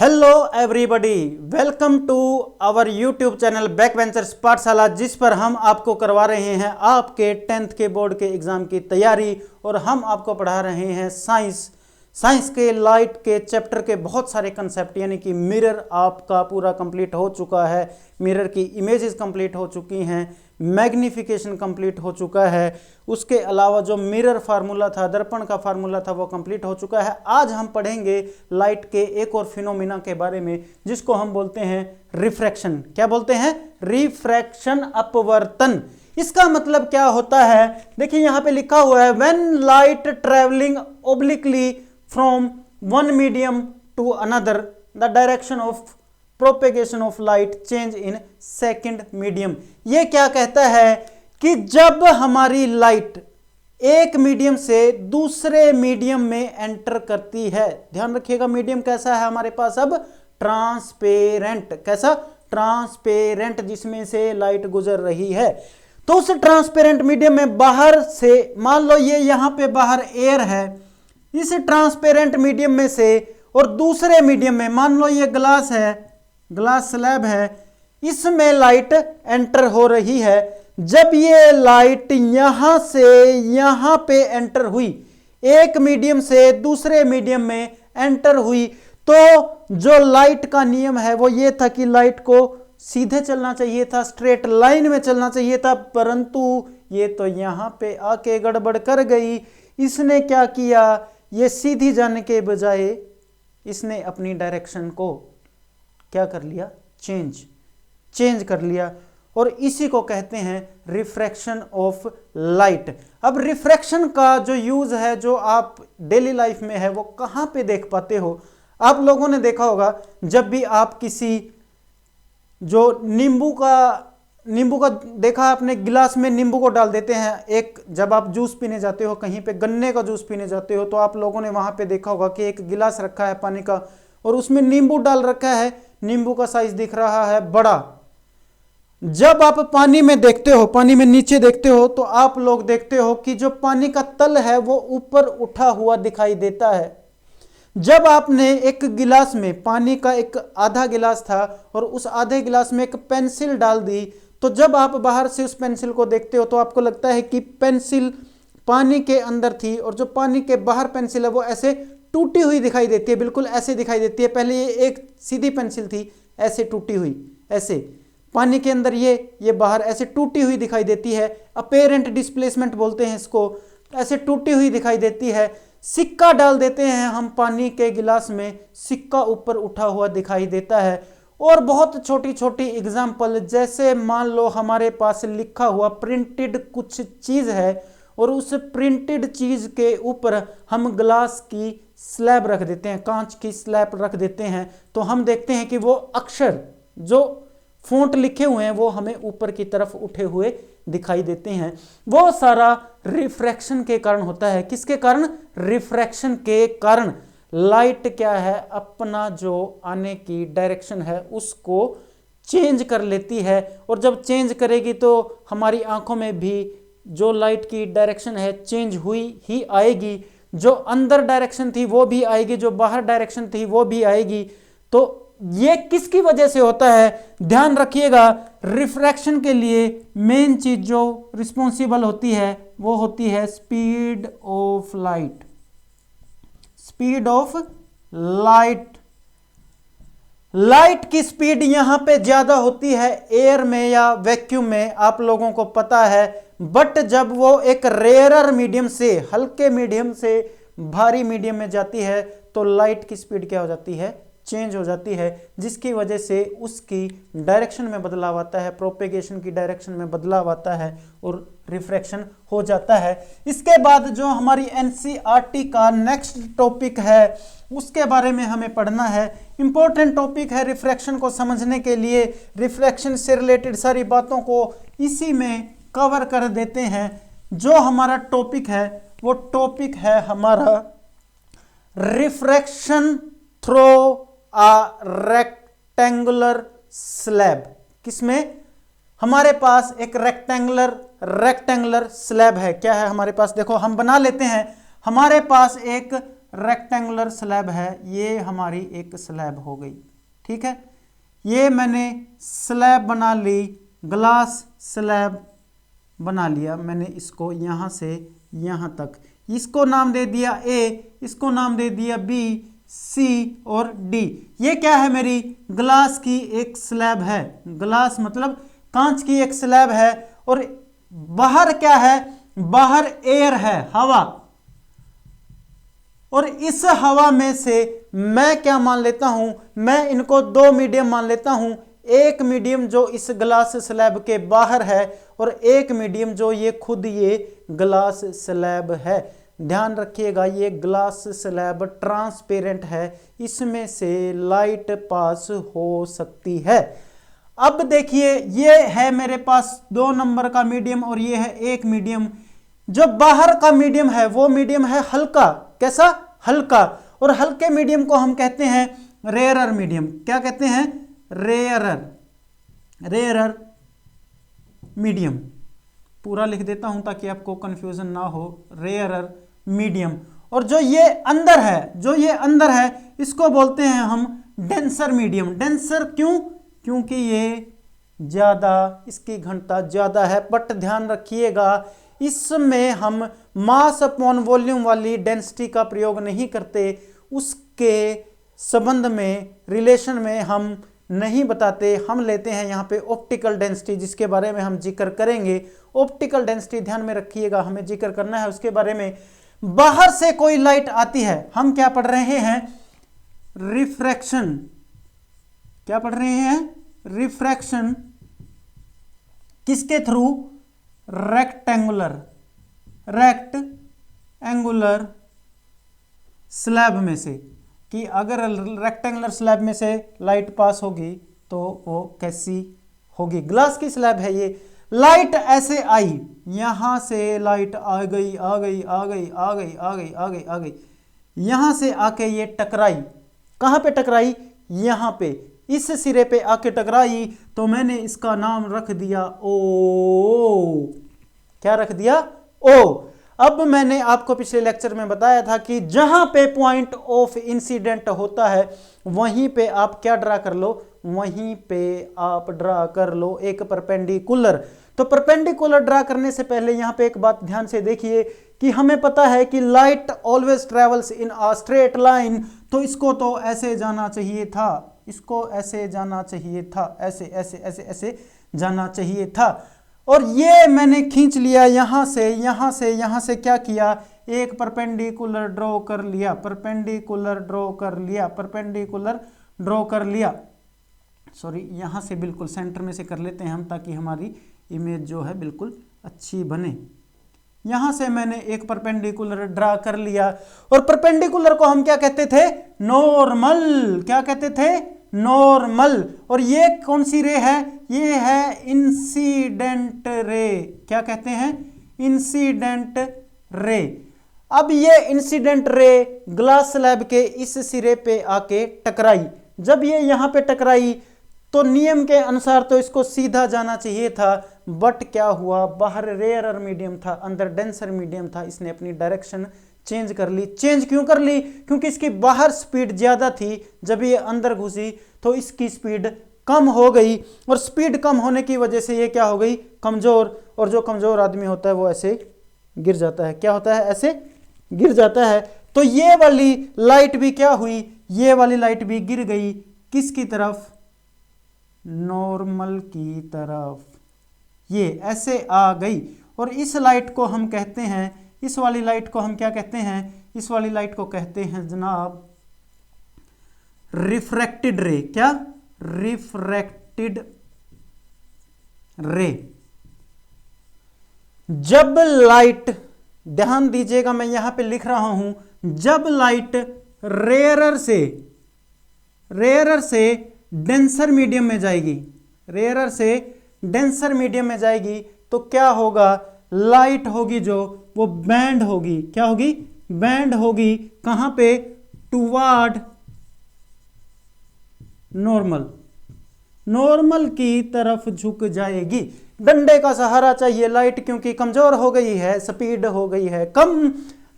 Hello everybody, welcome to our YouTube channel back benchers Pathshala, जिस पर हम आपको करवा रहे हैं आपके 10th के बोर्ड के एग्जाम की तैयारी। और हम आपको पढ़ा रहे हैं साइंस के लाइट के चैप्टर के बहुत सारे कंसेप्ट, यानी कि मिरर आपका पूरा कंप्लीट हो चुका है, मिरर की इमेजेस कंप्लीट हो चुकी हैं, मैग्निफिकेशन कंप्लीट हो चुका है। उसके अलावा जो मिरर फार्मूला था, दर्पण का फार्मूला था, वो कंप्लीट हो चुका है। आज हम पढ़ेंगे लाइट के एक और फिनोमिना के बारे में, जिसको हम बोलते हैं रिफ्रैक्शन। क्या बोलते हैं? रिफ्रैक्शन, अपवर्तन। इसका मतलब क्या होता है? देखिए यहां पे लिखा हुआ है, when light travelling obliquely from one medium to another the direction of propagation of light change in second medium. ये क्या कहता है कि जब हमारी लाइट एक मीडियम से दूसरे मीडियम में एंटर करती है, ध्यान रखिएगा मीडियम कैसा है हमारे पास अब? ट्रांसपेरेंट। कैसा? ट्रांसपेरेंट, जिसमें से लाइट गुजर रही है। तो उस ट्रांसपेरेंट मीडियम में बाहर से, मान लो ये यहां पे बाहर एयर है, इस ट्रांसपेरेंट मीडियम में से, और दूसरे मीडियम में मान लो ये ग्लास है, ग्लास स्लैब है, इसमें लाइट एंटर हो रही है। जब ये लाइट यहां से यहां पे एंटर हुई, एक मीडियम से दूसरे मीडियम में एंटर हुई, तो जो लाइट का नियम है वो ये था कि लाइट को सीधे चलना चाहिए था, स्ट्रेट लाइन में चलना चाहिए था, परंतु ये तो यहां पे आके गड़बड़ कर गई। इसने क्या किया? ये सीधी जाने के बजाय इसने अपनी डायरेक्शन को क्या कर लिया? चेंज कर लिया। और इसी को कहते हैं रिफ्रैक्शन ऑफ लाइट। अब रिफ्रैक्शन का जो यूज है, जो आप डेली लाइफ में है, वो कहां पे देख पाते हो? आप लोगों ने देखा होगा, जब भी आप किसी, जो नींबू का देखा आपने, गिलास में नींबू को डाल देते हैं। एक जब आप जूस पीने जाते हो, कहीं पे गन्ने का जूस पीने जाते हो, तो आप लोगों ने वहां पे देखा होगा कि एक गिलास रखा है पानी का, और उसमें नींबू डाल रखा है। नींबू का साइज दिख रहा है बड़ा। जब आप पानी में देखते हो, पानी में नीचे देखते हो, तो आप लोग देखते हो कि जो पानी का तल है वो ऊपर उठा हुआ दिखाई देता है। जब आपने एक गिलास में, पानी का एक आधा गिलास था, और उस आधे गिलास में एक पेंसिल डाल दी, तो जब आप बाहर से उस पेंसिल को देखते हो तो आपको लगता है कि पेंसिल पानी के अंदर थी, और जो पानी के बाहर पेंसिल है वो ऐसे टूटी हुई दिखाई देती है, बिल्कुल ऐसे दिखाई देती है। पहले ये एक सीधी पेंसिल थी, ऐसे टूटी हुई, ऐसे पानी के अंदर, ये बाहर ऐसे टूटी हुई दिखाई देती है। अपेरेंट डिस्प्लेसमेंट बोलते हैं इसको, ऐसे टूटी हुई दिखाई देती है। सिक्का डाल देते हैं हम पानी के गिलास में, सिक्का ऊपर उठा हुआ दिखाई देता है। और बहुत छोटी छोटी एग्जाम्पल, जैसे मान लो हमारे पास लिखा हुआ प्रिंटेड कुछ चीज है, और उस प्रिंटेड चीज के ऊपर हम ग्लास की स्लैब रख देते हैं, कांच की स्लैब रख देते हैं, तो हम देखते हैं कि वो अक्षर, जो फॉन्ट लिखे हुए हैं, वो हमें ऊपर की तरफ उठे हुए दिखाई देते हैं। वो सारा रिफ्रैक्शन के कारण होता है। किसके कारण? रिफ्रैक्शन के कारण लाइट क्या है, अपना जो आने की डायरेक्शन है उसको चेंज कर लेती है। और जब चेंज करेगी तो हमारी आंखों में भी जो लाइट की डायरेक्शन है चेंज हुई ही आएगी। जो अंदर डायरेक्शन थी वो भी आएगी, जो बाहर डायरेक्शन थी वो भी आएगी। तो ये किसकी वजह से होता है? ध्यान रखिएगा, रिफ्रैक्शन के लिए मेन चीज जो रिस्पॉन्सिबल होती है वो होती है speed of light. Speed of light, light की स्पीड यहां पे ज्यादा होती है एयर में या वैक्यूम में, आप लोगों को पता है। बट जब वो एक रेयरर मीडियम से, हल्के मीडियम से भारी मीडियम में जाती है, तो लाइट की स्पीड क्या हो जाती है? चेंज हो जाती है, जिसकी वजह से उसकी डायरेक्शन में बदलाव आता है, प्रोपेगेशन की डायरेक्शन में बदलाव आता है, और रिफ्रैक्शन हो जाता है। इसके बाद जो हमारी एनसीईआरटी का नेक्स्ट टॉपिक है, उसके बारे में हमें पढ़ना है। इंपॉर्टेंट टॉपिक है रिफ्रैक्शन को समझने के लिए। रिफ्रैक्शन से रिलेटेड सारी बातों को इसी में कवर कर देते हैं। जो हमारा टॉपिक है वो टॉपिक है हमारा रिफ्रैक्शन थ्रू आ रेक्टेंगुलर स्लैब। किसमें? हमारे पास एक रेक्टेंगुलर स्लैब है। क्या है हमारे पास? देखो हम बना लेते हैं। हमारे पास एक रेक्टेंगुलर स्लैब है, ये हमारी एक स्लैब हो गई। ठीक है, ये मैंने स्लैब बना ली, ग्लास स्लैब बना लिया मैंने, इसको यहाँ से यहाँ तक, इसको नाम दे दिया ए, इसको नाम दे दिया बी, सी और डी। ये क्या है, मेरी ग्लास की एक स्लैब है, ग्लास मतलब कांच की एक स्लैब है। और बाहर क्या है, बाहर एयर है, हवा। और इस हवा में से मैं क्या मान लेता हूं, मैं इनको दो मीडियम मान लेता हूं, एक मीडियम जो इस ग्लास स्लैब के बाहर है और एक मीडियम जो ये खुद ये ग्लास स्लैब है। ध्यान रखिएगा, ये ग्लास स्लैब ट्रांसपेरेंट है, इसमें से लाइट पास हो सकती है। अब देखिए, ये है मेरे पास 2 नंबर का मीडियम और ये है एक मीडियम। जो बाहर का मीडियम है वो मीडियम है हल्का, कैसा, हल्का। और हल्के मीडियम को हम कहते हैं रेयरर मीडियम। क्या कहते हैं, रेयरर, रेयरर मीडियम। पूरा लिख देता हूं ताकि आपको कंफ्यूजन ना हो, रेयरर मीडियम। और जो ये अंदर है, जो ये अंदर है, इसको बोलते हैं हम डेंसर मीडियम। डेंसर क्यों, क्योंकि ये ज्यादा, इसकी घनता ज्यादा है। बट ध्यान रखिएगा, इसमें हम मास अपॉन वॉल्यूम वाली डेंसिटी का प्रयोग नहीं करते, उसके संबंध में, रिलेशन में हम नहीं बताते। हम लेते हैं यहाँ पे ऑप्टिकल डेंसिटी, जिसके बारे में हम जिक्र करेंगे। ऑप्टिकल डेंसिटी ध्यान में रखिएगा, हमें जिक्र करना है उसके बारे में। बाहर से कोई लाइट आती है, हम क्या पढ़ रहे हैं, रिफ्रैक्शन। क्या पढ़ रहे हैं, रिफ्रैक्शन। किसके थ्रू, रेक्टेंगुलर, रेक्टेंगुलर स्लैब में से, कि अगर रेक्टेंगुलर स्लैब में से लाइट पास होगी तो वो कैसी होगी। ग्लास की स्लैब है ये, लाइट ऐसे आई, यहां से लाइट आ गई आ गई आ गई आ गई आ गई आ गई आ गई, यहां से आके ये टकराई। कहां पे टकराई, यहां पे, इस सिरे पे आके टकराई, तो मैंने इसका नाम रख दिया ओ। क्या रख दिया, ओ। अब मैंने आपको पिछले लेक्चर में बताया था कि जहां पे पॉइंट ऑफ इंसिडेंट होता है वहीं पे आप क्या ड्रा कर लो, वहीं पे आप ड्रा कर लो एक परपेंडिकुलर। तो परपेंडिकुलर ड्रा करने से पहले यहां पे एक बात ध्यान से देखिए कि हमें पता है कि light always travels in a straight line. तो इसको तो ऐसे जाना चाहिए था, इसको ऐसे जाना चाहिए था, ऐसे ऐसे ऐसे ऐसे जाना चाहिए था। और ये मैंने खींच लिया यहां से, यहां से, यहां से क्या किया, एक परपेंडिकुलर ड्रॉ कर लिया, परपेंडिकुलर ड्रॉ कर लिया, परपेंडिकुलर ड्रॉ कर लिया। सॉरी, यहां से बिल्कुल सेंटर में से कर लेते हैं हम, ताकि हमारी इमेज जो है बिल्कुल अच्छी बने। यहां से मैंने एक परपेंडिकुलर ड्रा कर लिया। और परपेंडिकुलर को हम क्या कहते थे, नॉर्मल। क्या कहते थे, नॉर्मल। और ये कौन सी रे है, ये है इंसिडेंट रे। क्या कहते हैं, इंसिडेंट रे। अब ये इंसिडेंट रे ग्लास स्लैब के इस सिरे पे आके टकराई। जब ये यहां पे टकराई तो नियम के अनुसार तो इसको सीधा जाना चाहिए था, बट क्या हुआ, बाहर रेयरर मीडियम था, अंदर डेंसर मीडियम था, इसने अपनी डायरेक्शन चेंज कर ली। चेंज क्यों कर ली, क्योंकि इसकी बाहर स्पीड ज्यादा थी, जब ये अंदर घुसी तो इसकी स्पीड कम हो गई। और स्पीड कम होने की वजह से ये क्या हो गई, कमजोर। और जो कमजोर आदमी होता है वो ऐसे गिर जाता है। क्या होता है, ऐसे गिर जाता है। तो ये वाली लाइट भी क्या हुई, ये वाली लाइट भी गिर गई, किसकी तरफ, नॉर्मल की तरफ। ये ऐसे आ गई। और इस लाइट को हम कहते हैं, इस वाली लाइट को हम क्या कहते हैं, इस वाली लाइट को कहते हैं जनाब रिफ्रैक्टेड रे। क्या, रिफ्रैक्टेड रे। जब लाइट, ध्यान दीजिएगा मैं यहां पे लिख रहा हूं, जब लाइट रेयरर से डेंसर मीडियम में जाएगी, रेयरर से डेंसर मीडियम में जाएगी, तो क्या होगा, लाइट होगी जो वो बैंड होगी। क्या होगी, बैंड होगी। कहां पे, टुवार्ड नॉर्मल, नॉर्मल की तरफ झुक जाएगी। डंडे का सहारा चाहिए लाइट, क्योंकि कमजोर हो गई है, स्पीड हो गई है कम,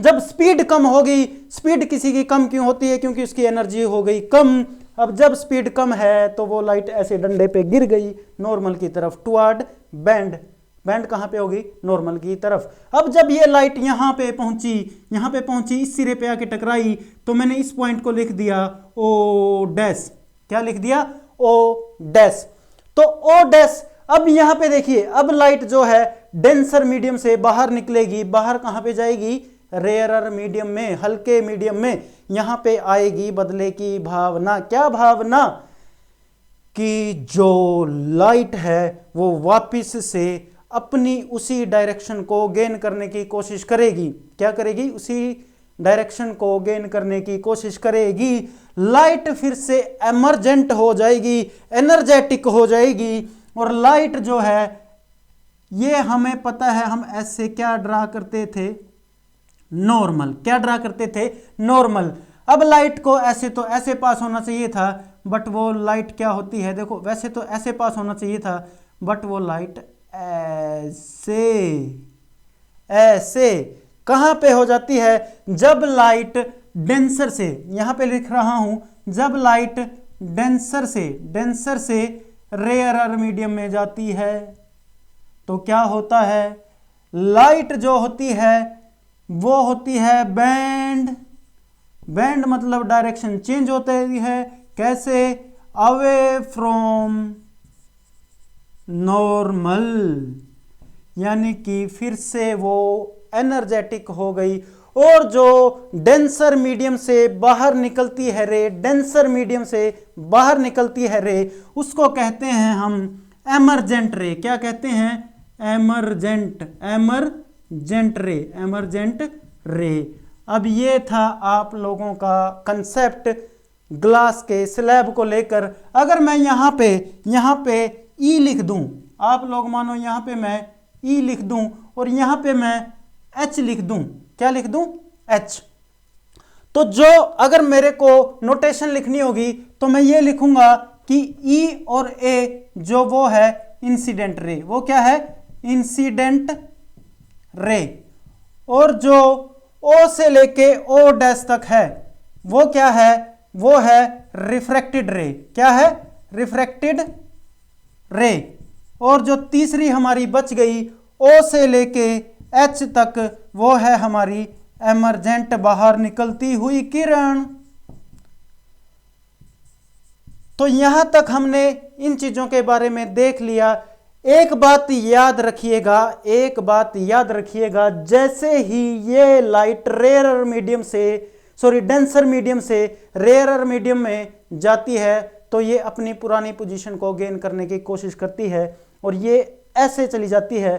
जब स्पीड कम होगी, स्पीड किसी की कम क्यों होती है? क्योंकि उसकी एनर्जी हो गई कम। अब जब स्पीड कम है तो वो लाइट ऐसे डंडे पे गिर गई नॉर्मल की तरफ, टुवर्ड बैंड। बैंड कहाँ पे होगी? नॉर्मल की तरफ। अब जब ये लाइट यहाँ पे पहुंची, इस सिरे पे आके टकराई, तो मैंने इस पॉइंट को लिख दिया ओ डैश। क्या लिख दिया? O dash. तो ओ डैश। अब यहाँ पे देखिए, अब लाइट जो है डेंसर मीडियम से बाहर निकलेगी। बाहर कहाँ पे जाएगी? रेयरर मीडियम में, हल्के मीडियम में। यहाँ पे आएगी बदले की भावना। क्या भावना? कि जो लाइट है वो वापिस से अपनी उसी डायरेक्शन को गेन करने की कोशिश करेगी। क्या करेगी? उसी डायरेक्शन को गेन करने की कोशिश करेगी। लाइट फिर से एमर्जेंट हो जाएगी, एनर्जेटिक हो जाएगी। और लाइट जो है, ये हमें पता है, हम ऐसे क्या ड्रा करते थे? नॉर्मल। क्या ड्रा करते थे? नॉर्मल। अब लाइट को ऐसे तो ऐसे पास होना चाहिए था, बट वो लाइट क्या होती है? देखो, वैसे तो ऐसे पास होना चाहिए था, बट वो लाइट ऐसे कहां पे हो जाती है? जब लाइट डेंसर से, यहां पे लिख रहा हूं, जब लाइट डेंसर से रेयरर मीडियम में जाती है तो क्या होता है? लाइट जो होती है वो होती है बैंड। बैंड मतलब डायरेक्शन चेंज होती है। कैसे? अवे फ्रॉम नॉर्मल, यानी कि फिर से वो एनर्जेटिक हो गई। और जो डेंसर मीडियम से बाहर निकलती है रे, डेंसर मीडियम से बाहर निकलती है रे, उसको कहते हैं हम एमर्जेंट रे। क्या कहते हैं? एमर्जेंट रे। अब ये था आप लोगों का कंसेप्ट ग्लास के स्लैब को लेकर। अगर मैं यहाँ पे ई लिख दूं, आप लोग मानो यहाँ पे मैं ई लिख दूं और यहाँ पे मैं एच लिख दूं। क्या लिख दूं? एच। तो जो अगर मेरे को नोटेशन लिखनी होगी तो मैं ये लिखूंगा कि ई और ए जो वो है इंसिडेंट रे। वो क्या है? Incident ray. और जो ओ से लेके ओ डैश तक है वो क्या है? वो है रिफ्रैक्टेड रे। क्या है? रिफ्रैक्टेड रे। और जो तीसरी हमारी बच गई ओ से लेके एच तक, वो है हमारी एमर्जेंट, बाहर निकलती हुई किरण। तो यहां तक हमने इन चीजों के बारे में देख लिया। एक बात याद रखिएगा, जैसे ही ये लाइट डेंसर मीडियम से रेयरर मीडियम में जाती है तो ये अपनी पुरानी पोजीशन को गेन करने की कोशिश करती है और ये ऐसे चली जाती है।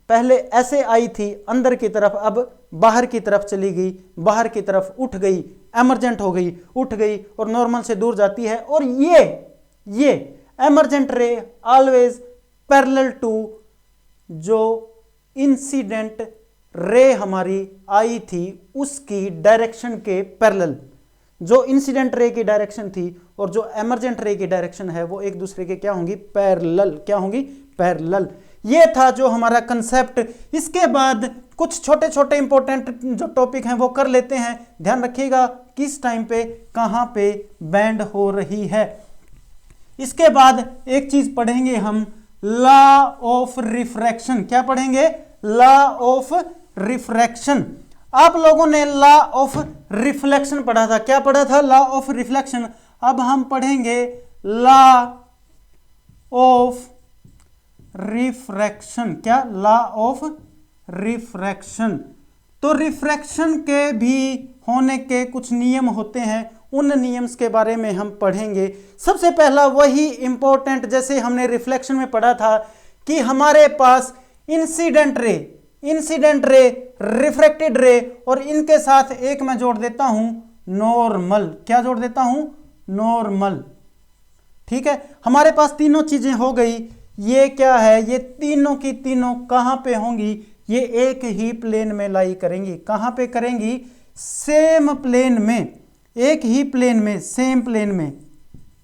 पहले ऐसे आई थी अंदर की तरफ, अब बाहर की तरफ चली गई, बाहर की तरफ उठ गई, एमर्जेंट हो गई, उठ गई और नॉर्मल से दूर जाती है। और ये एमर्जेंट रे ऑलवेज पैरेलल टू जो इंसिडेंट रे हमारी आई थी उसकी डायरेक्शन के पैरेलल। जो इंसिडेंट रे की डायरेक्शन थी और जो एमर्जेंट रे की डायरेक्शन है वो एक दूसरे के क्या होंगी? पैरेलल। क्या होंगी? पैरेलल। ये था जो हमारा कंसेप्ट। इसके बाद कुछ छोटे छोटे इंपॉर्टेंट जो टॉपिक हैं वो कर लेते हैं। ध्यान रखिएगा किस टाइम पे कहां पे बैंड हो रही है। इसके बाद एक चीज पढ़ेंगे हम, लॉ ऑफ रिफ्रैक्शन। क्या पढ़ेंगे? Law of refraction. आप लोगों ने लॉ ऑफ रिफ्लेक्शन पढ़ा था। क्या पढ़ा था? Law of reflection. अब हम पढ़ेंगे लॉ ऑफ रिफ्रैक्शन। क्या? Law of refraction. तो रिफ्रैक्शन के भी होने के कुछ नियम होते हैं, उन नियम्स के बारे में हम पढ़ेंगे। सबसे पहला वही इंपॉर्टेंट, जैसे हमने रिफ्लेक्शन में पढ़ा था कि हमारे पास इंसिडेंट रे, रिफ्रैक्टेड रे और इनके साथ एक मैं जोड़ देता हूं नॉर्मल। क्या जोड़ देता हूं? नॉर्मल। ठीक है, हमारे पास तीनों चीजें हो गई। ये क्या है? ये तीनों की तीनों कहां पे होंगी? ये एक ही प्लेन में लाई करेंगी। कहां पे करेंगी? सेम प्लेन में, एक ही प्लेन में, सेम प्लेन में,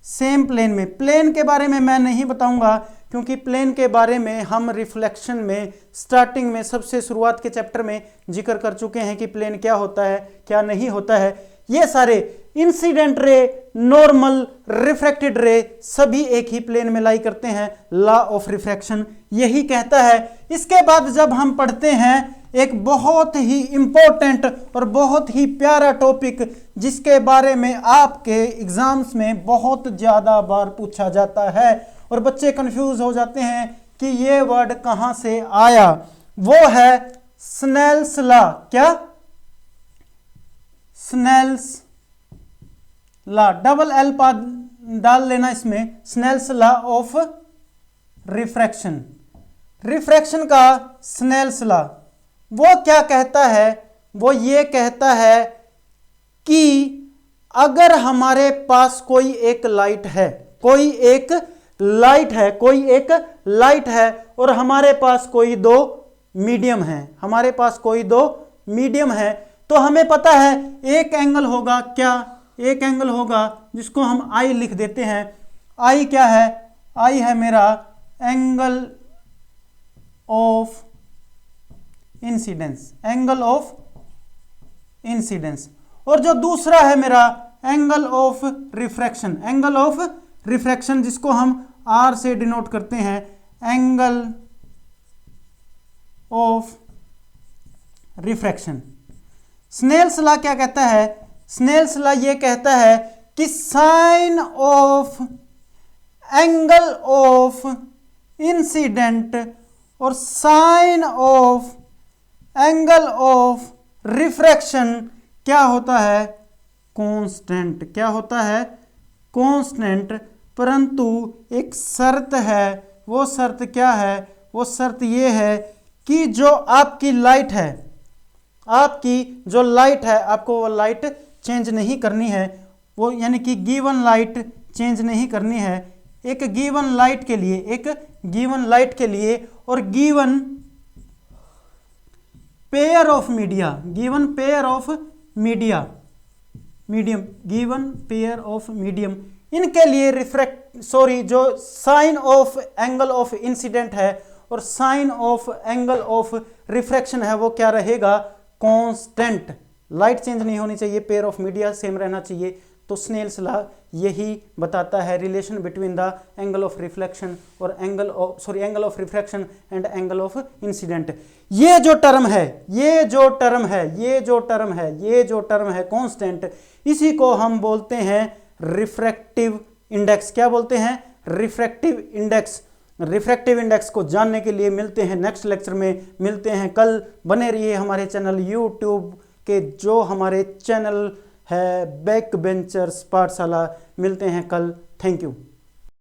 सेम प्लेन में। प्लेन के बारे में मैं नहीं बताऊंगा क्योंकि प्लेन के बारे में हम रिफ्लेक्शन में स्टार्टिंग में सबसे शुरुआत के चैप्टर में जिक्र कर चुके हैं कि प्लेन क्या होता है क्या नहीं होता है। ये सारे इंसिडेंट रे, नॉर्मल, रिफ्रैक्टेड रे सभी एक ही प्लेन में लाई करते हैं। लॉ ऑफ रिफ्रैक्शन यही कहता है। इसके बाद जब हम पढ़ते हैं एक बहुत ही इंपॉर्टेंट और बहुत ही प्यारा टॉपिक जिसके बारे में आपके एग्जाम्स में बहुत ज्यादा बार पूछा जाता है और बच्चे कंफ्यूज हो जाते हैं कि ये वर्ड कहां से आया, वो है स्नेल्स लॉ। क्या? स्नेल्स लॉ, डबल एल डाल लेना इसमें। Snell's law of refraction, refraction का स्नेल्स लॉ वो क्या कहता है? वो ये कहता है कि अगर हमारे पास कोई एक लाइट है, कोई एक लाइट है, कोई एक लाइट है और हमारे पास कोई दो मीडियम है, हमारे पास कोई दो मीडियम है, तो हमें पता है एक एंगल होगा। क्या? एक एंगल होगा जिसको हम आई लिख देते हैं। आई क्या है? आई है मेरा angle of incidence, angle of incidence. और जो दूसरा है मेरा angle of refraction, angle of refraction जिसको हम आर से डिनोट करते हैं, angle of refraction. Snell's law क्या कहता है? स्नेल्स लॉ ये कहता है कि sine of angle of incident और sine of angle of refraction क्या होता है? कांस्टेंट। क्या होता है? कांस्टेंट। परंतु एक शर्त है। वो शर्त क्या है? वो शर्त ये है कि जो आपकी लाइट है, आपकी जो लाइट है, आपको वो लाइट चेंज नहीं करनी है। वो यानी कि गिवन लाइट चेंज नहीं करनी है। एक गिवन लाइट के लिए, एक गिवन लाइट के लिए और given pair of media, given pair of media, medium, given pair of medium, इनके लिए जो sine of angle of incidence है और sine of angle of refraction है वो क्या रहेगा? कांस्टेंट। लाइट चेंज नहीं होनी चाहिए, पेयर ऑफ मीडिया सेम रहना चाहिए। तो स्नेल्स लॉ यही बताता है relation between the angle of reflection और angle of refraction and angle of incident. ये जो टर्म है, ये जो टर्म है, ये जो टर्म है, ये जो टर्म है कांस्टेंट, इसी को हम बोलते हैं रिफ्रैक्टिव इंडेक्स। क्या बोलते हैं? Refractive index. रिफ्रैक्टिव इंडेक्स को जानने के लिए मिलते हैं नेक्स्ट लेक्चर में, मिलते हैं कल। बने रहिए हमारे चैनल यूट्यूब के, जो हमारे चैनल है बैक बेंचर्स पाठशाला। मिलते हैं कल। Thank you.